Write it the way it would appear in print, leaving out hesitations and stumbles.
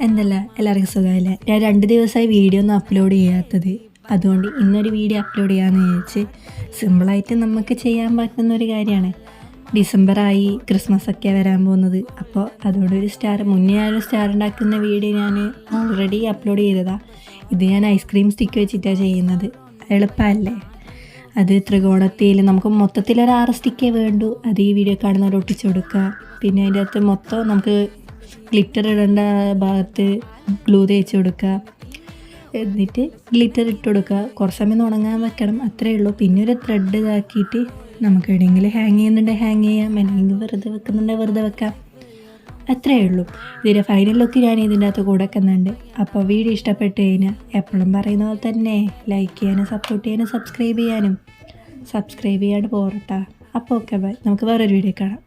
എന്തല്ല എല്ലാവർക്കും സുഖമില്ല. ഞാൻ 2 ദിവസമായി വീഡിയോ ഒന്നും അപ്ലോഡ് ചെയ്യാത്തത്. അതുകൊണ്ട് ഇന്നൊരു വീഡിയോ അപ്ലോഡ് ചെയ്യാമെന്ന് വിചാരിച്ച്. സിമ്പിളായിട്ട് നമുക്ക് ചെയ്യാൻ പറ്റുന്ന ഒരു കാര്യമാണ്. ഡിസംബറായി, ക്രിസ്മസ് ഒക്കെ വരാൻ പോകുന്നത്. അപ്പോൾ അതുകൊണ്ട് ഒരു മുന്നേ ഞാനൊരു സ്റ്റാർ ഉണ്ടാക്കുന്ന വീഡിയോ ഞാൻ ഓൾറെഡി അപ്ലോഡ് ചെയ്തതാണ്. ഇത് ഞാൻ ഐസ്ക്രീം സ്റ്റിക്ക് വെച്ചിട്ടാണ് ചെയ്യുന്നത്. എളുപ്പമല്ലേ? അത് ത്രികോണത്തിൽ നമുക്ക് മൊത്തത്തിൽ ഒരു 6 സ്റ്റിക്കേ വേണ്ടൂ. അത് ഈ വീഡിയോ കാണുന്നവർ ഒട്ടിച്ചു കൊടുക്കുക. പിന്നെ അതിൻ്റെ അകത്ത് മൊത്തം നമുക്ക് ഗ്ലിറ്റർ ഇടേണ്ട ഭാഗത്ത് ഗ്ലൂ തേച്ച് കൊടുക്കുക. എന്നിട്ട് ഗ്ലിറ്റർ ഇട്ട് കൊടുക്കുക. കുറച്ച് സമയം ഉണങ്ങാൻ വെക്കണം, അത്രയേ ഉള്ളൂ. പിന്നെ ഒരു ത്രെഡ് ഇതാക്കിയിട്ട് നമുക്ക് എവിടെയെങ്കിലും ഹാങ് ചെയ്യുന്നുണ്ടെങ്കിൽ ഹാങ് ചെയ്യാം, അല്ലെങ്കിൽ വെറുതെ വെക്കുന്നുണ്ടെങ്കിൽ വെറുതെ വെക്കാം, അത്രയേ ഉള്ളൂ. ഇതിൻ്റെ ഫൈനൽ ലുക്ക് ഞാൻ ഇതിൻ്റെ അകത്ത് കൊടുക്കുന്നുണ്ട്. അപ്പോൾ വീഡിയോ ഇഷ്ടപ്പെട്ട് കഴിഞ്ഞാൽ എപ്പോഴും പറയുന്ന പോലെ തന്നെ ലൈക്ക് ചെയ്യാനും സപ്പോർട്ട് ചെയ്യാനും സബ്സ്ക്രൈബ് ചെയ്യാണ്ട് പോരട്ടാ. അപ്പോൾ ഓക്കെ ബൈ, നമുക്ക് വേറൊരു വീഡിയോ കാണാം.